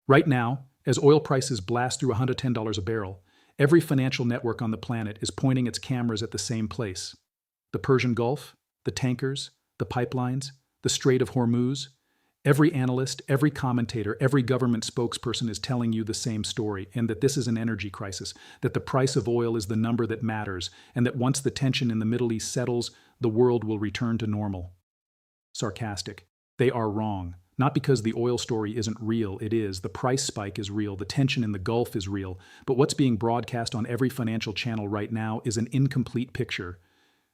Right now, as oil prices blast through $110 a barrel, every financial network on the planet is pointing its cameras at the same place. The Persian Gulf, the tankers, the pipelines, the Strait of Hormuz. Every analyst, every commentator, every government spokesperson is telling you the same story, and that this is an energy crisis, that the price of oil is the number that matters, and that once the tension in the Middle East settles, the world will return to normal. Sarcastic. They are wrong. Not because the oil story isn't real, it is. The price spike is real, the tension in the Gulf is real, but what's being broadcast on every financial channel right now is an incomplete picture.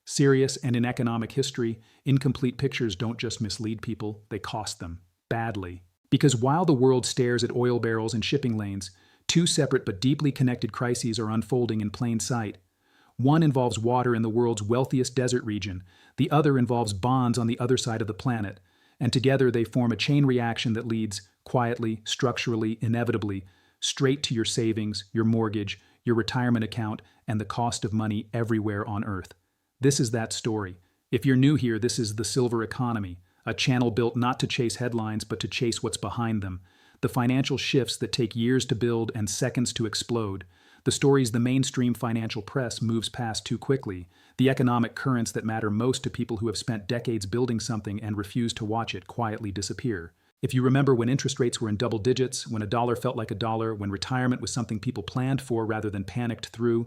Serious and in economic history, incomplete pictures don't just mislead people, they cost them. Badly. Because while the world stares at oil barrels and shipping lanes, two separate but deeply connected crises are unfolding in plain sight. One involves water in the world's wealthiest desert region, the other involves bonds on the other side of the planet, and together they form a chain reaction that leads, quietly, structurally, inevitably, straight to your savings, your mortgage, your retirement account, and the cost of money everywhere on Earth. This is that story. If you're new here, this is The Silver Economy, a channel built not to chase headlines but to chase what's behind them. The financial shifts that take years to build and seconds to explode. The stories the mainstream financial press moves past too quickly. The economic currents that matter most to people who have spent decades building something and refuse to watch it quietly disappear. If you remember when interest rates were in double digits, when a dollar felt like a dollar, when retirement was something people planned for rather than panicked through,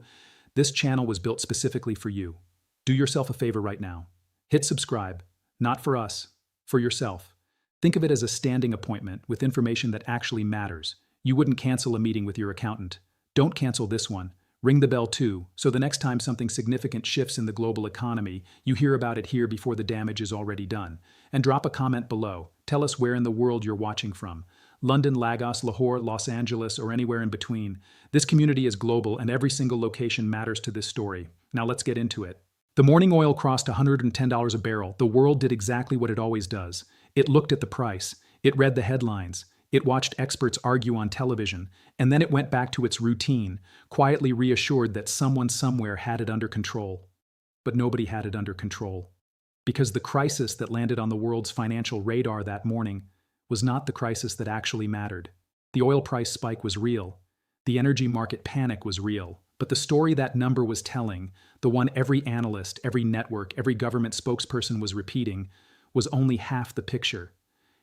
this channel was built specifically for you. Do yourself a favor right now. Hit subscribe. Not for us, for yourself. Think of it as a standing appointment with information that actually matters. You wouldn't cancel a meeting with your accountant. Don't cancel this one. Ring the bell too, so the next time something significant shifts in the global economy, you hear about it here before the damage is already done. And drop a comment below. Tell us where in the world you're watching from. London, Lagos, Lahore, Los Angeles, or anywhere in between. This community is global and every single location matters to this story. Now let's get into it. The morning oil crossed $110 a barrel. The world did exactly what it always does. It looked at the price. It read the headlines. It watched experts argue on television, and then it went back to its routine, quietly reassured that someone somewhere had it under control. But nobody had it under control. Because the crisis that landed on the world's financial radar that morning was not the crisis that actually mattered. The oil price spike was real. The energy market panic was real. But the story that number was telling, the one every analyst, every network, every government spokesperson was repeating, was only half the picture.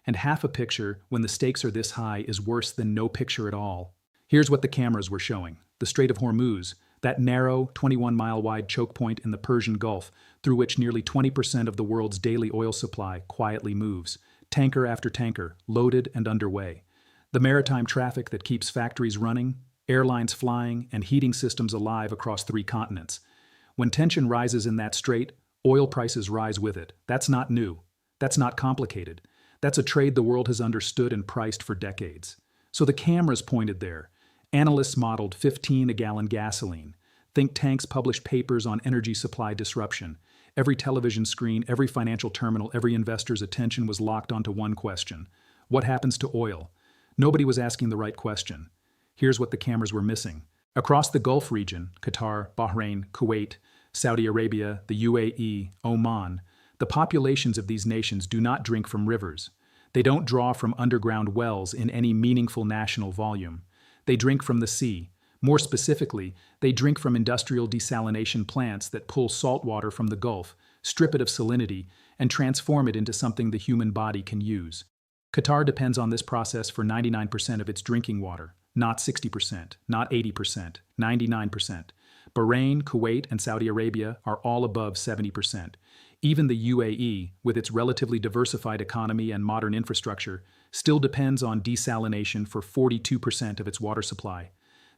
And half a picture, when the stakes are this high, is worse than no picture at all. Here's what the cameras were showing. The Strait of Hormuz, that narrow, 21-mile-wide choke point in the Persian Gulf, through which nearly 20% of the world's daily oil supply quietly moves. Tanker after tanker, loaded and underway. The maritime traffic that keeps factories running, airlines flying, and heating systems alive across 3 continents. When tension rises in that strait, oil prices rise with it. That's not new. That's not complicated. That's a trade the world has understood and priced for decades. So the cameras pointed there. Analysts modeled 15-a-gallon gasoline. Think tanks published papers on energy supply disruption. Every television screen, every financial terminal, every investor's attention was locked onto one question. What happens to oil? Nobody was asking the right question. Here's what the cameras were missing. Across the Gulf region, Qatar, Bahrain, Kuwait, Saudi Arabia, the UAE, Oman, the populations of these nations do not drink from rivers. They don't draw from underground wells in any meaningful national volume. They drink from the sea. More specifically, they drink from industrial desalination plants that pull salt water from the Gulf, strip it of salinity, and transform it into something the human body can use. Qatar depends on this process for 99% of its drinking water, not 60%, not 80%, 99%. Bahrain, Kuwait, and Saudi Arabia are all above 70%. Even the UAE, with its relatively diversified economy and modern infrastructure, still depends on desalination for 42% of its water supply.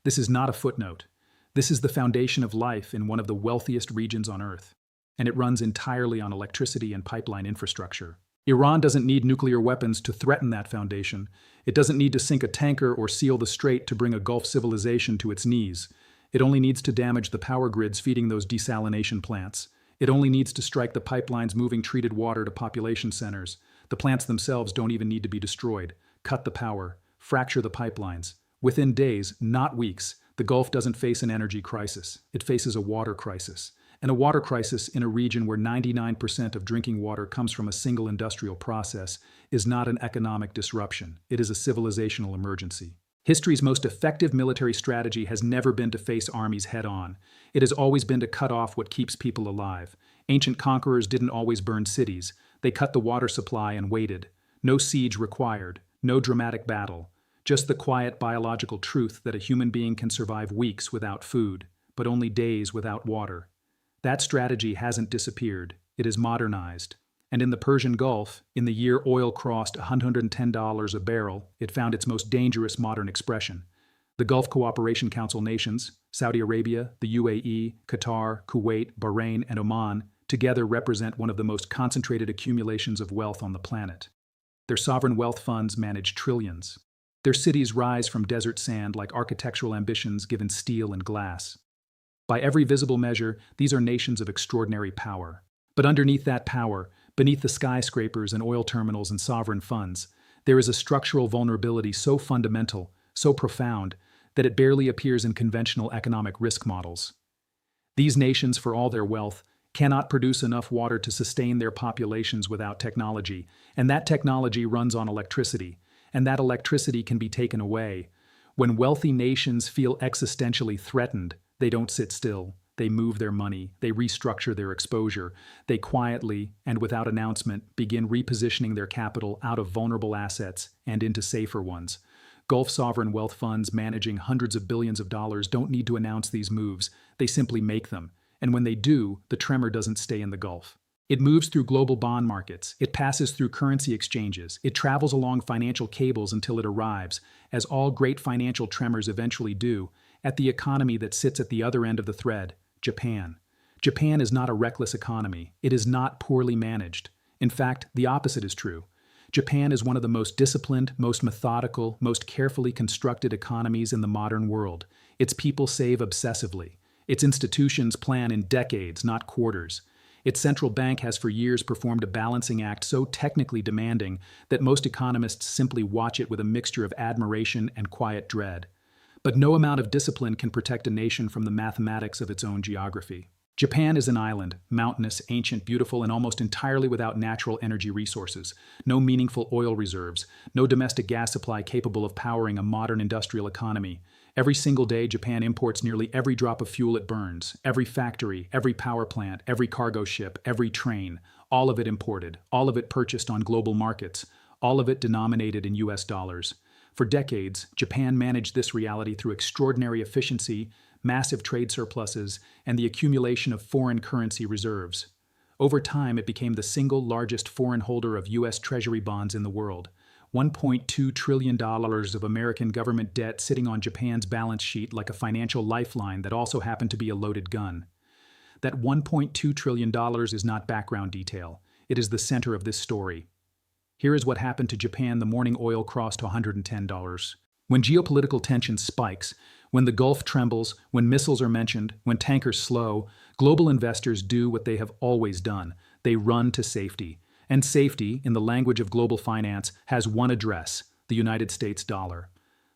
This is not a footnote. This is the foundation of life in one of the wealthiest regions on Earth, and it runs entirely on electricity and pipeline infrastructure. Iran doesn't need nuclear weapons to threaten that foundation. It doesn't need to sink a tanker or seal the strait to bring a Gulf civilization to its knees. It only needs to damage the power grids feeding those desalination plants. It only needs to strike the pipelines moving treated water to population centers. The plants themselves don't even need to be destroyed. Cut the power. Fracture the pipelines. Within days, not weeks, the Gulf doesn't face an energy crisis. It faces a water crisis. And a water crisis in a region where 99% of drinking water comes from a single industrial process is not an economic disruption. It is a civilizational emergency. History's most effective military strategy has never been to face armies head-on. It has always been to cut off what keeps people alive. Ancient conquerors didn't always burn cities. They cut the water supply and waited. No siege required, no dramatic battle. Just the quiet biological truth that a human being can survive weeks without food, but only days without water. That strategy hasn't disappeared. It is modernized. And in the Persian Gulf, in the year oil crossed $110 a barrel, it found its most dangerous modern expression. The Gulf Cooperation Council nations, Saudi Arabia, the UAE, Qatar, Kuwait, Bahrain, and Oman, together represent one of the most concentrated accumulations of wealth on the planet. Their sovereign wealth funds manage trillions. Their cities rise from desert sand like architectural ambitions given steel and glass. By every visible measure, these are nations of extraordinary power. But underneath that power, beneath the skyscrapers and oil terminals and sovereign funds, there is a structural vulnerability so fundamental, so profound, that it barely appears in conventional economic risk models. These nations, for all their wealth, cannot produce enough water to sustain their populations without technology, and that technology runs on electricity, and that electricity can be taken away. When wealthy nations feel existentially threatened, they don't sit still. They move their money. They restructure their exposure. They quietly, and without announcement, begin repositioning their capital out of vulnerable assets and into safer ones. Gulf sovereign wealth funds managing hundreds of billions of dollars don't need to announce these moves. They simply make them. And when they do, the tremor doesn't stay in the Gulf. It moves through global bond markets. It passes through currency exchanges. It travels along financial cables until it arrives, as all great financial tremors eventually do, at the economy that sits at the other end of the thread, Japan. Japan is not a reckless economy. It is not poorly managed. In fact, the opposite is true. Japan is one of the most disciplined, most methodical, most carefully constructed economies in the modern world. Its people save obsessively. Its institutions plan in decades, not quarters. Its central bank has for years performed a balancing act so technically demanding that most economists simply watch it with a mixture of admiration and quiet dread. But no amount of discipline can protect a nation from the mathematics of its own geography. Japan is an island, mountainous, ancient, beautiful, and almost entirely without natural energy resources. No meaningful oil reserves, no domestic gas supply capable of powering a modern industrial economy. Every single day, Japan imports nearly every drop of fuel it burns. Every factory, every power plant, every cargo ship, every train. All of it imported, all of it purchased on global markets, all of it denominated in US dollars. For decades, Japan managed this reality through extraordinary efficiency, massive trade surpluses, and the accumulation of foreign currency reserves. Over time, it became the single largest foreign holder of US Treasury bonds in the world. $1.2 trillion of American government debt sitting on Japan's balance sheet like a financial lifeline that also happened to be a loaded gun. That $1.2 trillion is not background detail. It is the center of this story. Here is what happened to Japan the morning oil crossed $110. When geopolitical tension spikes, when the Gulf trembles, when missiles are mentioned, when tankers slow, global investors do what they have always done. They run to safety. And safety, in the language of global finance, has one address: the United States dollar.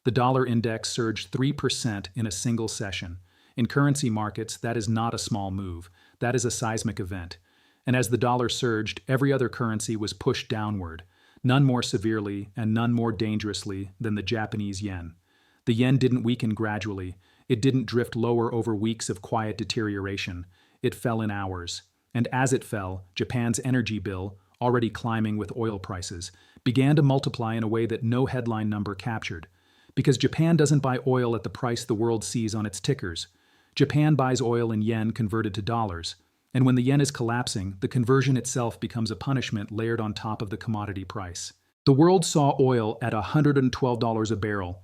The dollar index surged 3% in a single session. In currency markets, that is not a small move. That is a seismic event. And as the dollar surged, every other currency was pushed downward, none more severely and none more dangerously than the Japanese yen. The yen didn't weaken gradually. It didn't drift lower over weeks of quiet deterioration. It fell in hours. And as it fell, Japan's energy bill, already climbing with oil prices, began to multiply in a way that no headline number captured. Because Japan doesn't buy oil at the price the world sees on its tickers. Japan buys oil in yen converted to dollars. And when the yen is collapsing, the conversion itself becomes a punishment layered on top of the commodity price. The world saw oil at $112 a barrel.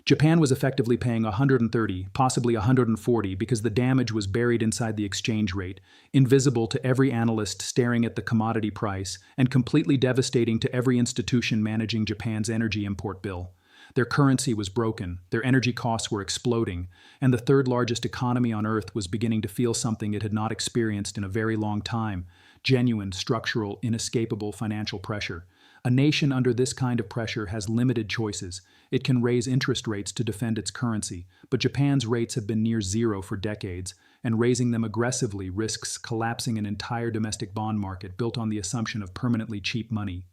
Japan was effectively paying $130, possibly $140, because the damage was buried inside the exchange rate, invisible to every analyst staring at the commodity price, and completely devastating to every institution managing Japan's energy import bill. Their currency was broken, their energy costs were exploding, and the third largest economy on Earth was beginning to feel something it had not experienced in a very long time: genuine, structural, inescapable financial pressure. A nation under this kind of pressure has limited choices. It can raise interest rates to defend its currency, but Japan's rates have been near zero for decades, and raising them aggressively risks collapsing an entire domestic bond market built on the assumption of permanently cheap money.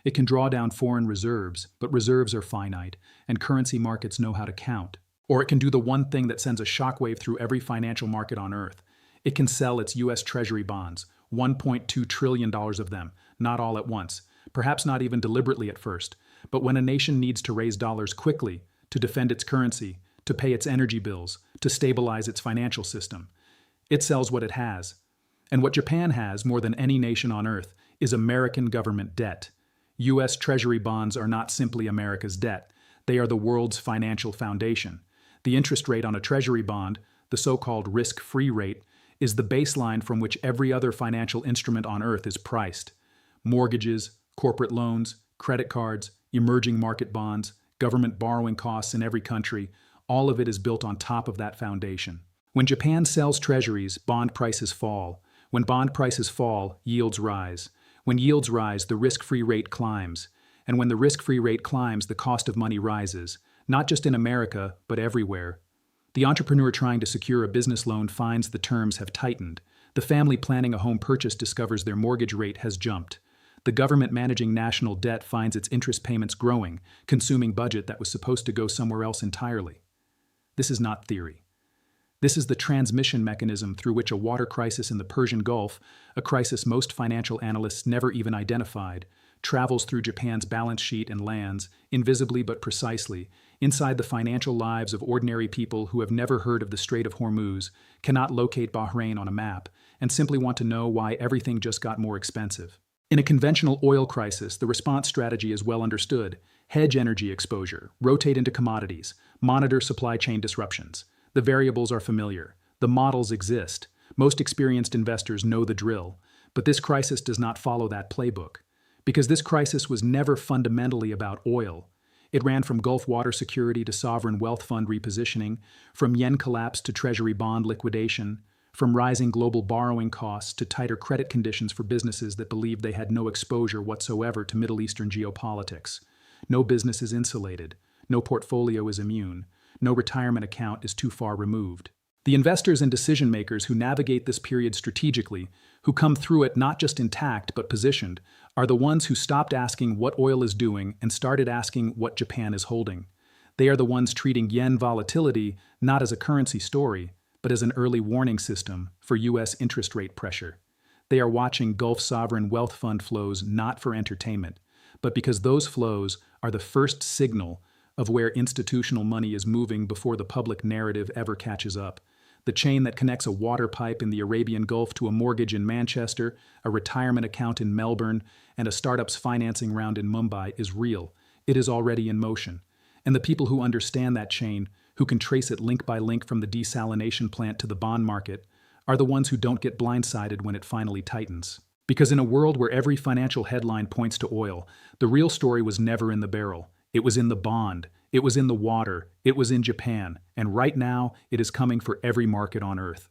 It can draw down foreign reserves, but reserves are finite, and currency markets know how to count. Or it can do the one thing that sends a shockwave through every financial market on Earth. It can sell its US Treasury bonds, $1.2 trillion of them, not all at once, perhaps not even deliberately at first, but when a nation needs to raise dollars quickly, to defend its currency, to pay its energy bills, to stabilize its financial system. It sells what it has. And what Japan has, more than any nation on Earth, is American government debt. US Treasury bonds are not simply America's debt. They are the world's financial foundation. The interest rate on a Treasury bond, the so-called risk-free rate, is the baseline from which every other financial instrument on Earth is priced. Mortgages, corporate loans, credit cards, emerging market bonds, government borrowing costs in every country, all of it is built on top of that foundation. When Japan sells treasuries, bond prices fall. When bond prices fall, yields rise. When yields rise, the risk-free rate climbs. And when the risk-free rate climbs, the cost of money rises, not just in America, but everywhere. The entrepreneur trying to secure a business loan finds the terms have tightened. The family planning a home purchase discovers their mortgage rate has jumped. The government managing national debt finds its interest payments growing, consuming budget that was supposed to go somewhere else entirely. This is not theory. This is the transmission mechanism through which a water crisis in the Persian Gulf, a crisis most financial analysts never even identified, travels through Japan's balance sheet and lands, invisibly but precisely, inside the financial lives of ordinary people who have never heard of the Strait of Hormuz, cannot locate Bahrain on a map, and simply want to know why everything just got more expensive. In a conventional oil crisis, the response strategy is well understood. Hedge energy exposure, rotate into commodities, monitor supply chain disruptions. The variables are familiar. The models exist. Most experienced investors know the drill. But this crisis does not follow that playbook. Because this crisis was never fundamentally about oil. It ran from Gulf water security to sovereign wealth fund repositioning, from yen collapse to treasury bond liquidation, from rising global borrowing costs to tighter credit conditions for businesses that believed they had no exposure whatsoever to Middle Eastern geopolitics. No business is insulated. No portfolio is immune. No retirement account is too far removed. The investors and decision makers who navigate this period strategically, who come through it not just intact but positioned, are the ones who stopped asking what oil is doing and started asking what Japan is holding. They are the ones treating yen volatility not as a currency story, but as an early warning system for US interest rate pressure. They are watching Gulf sovereign wealth fund flows not for entertainment, but because those flows are the first signal of where institutional money is moving before the public narrative ever catches up. The chain that connects a water pipe in the Arabian Gulf to a mortgage in Manchester, a retirement account in Melbourne, and a startup's financing round in Mumbai is real. It is already in motion. And the people who understand that chain, who can trace it link by link from the desalination plant to the bond market, are the ones who don't get blindsided when it finally tightens. Because in a world where every financial headline points to oil, the real story was never in the barrel. It was in the bond. It was in the water. It was in Japan. And right now, it is coming for every market on Earth.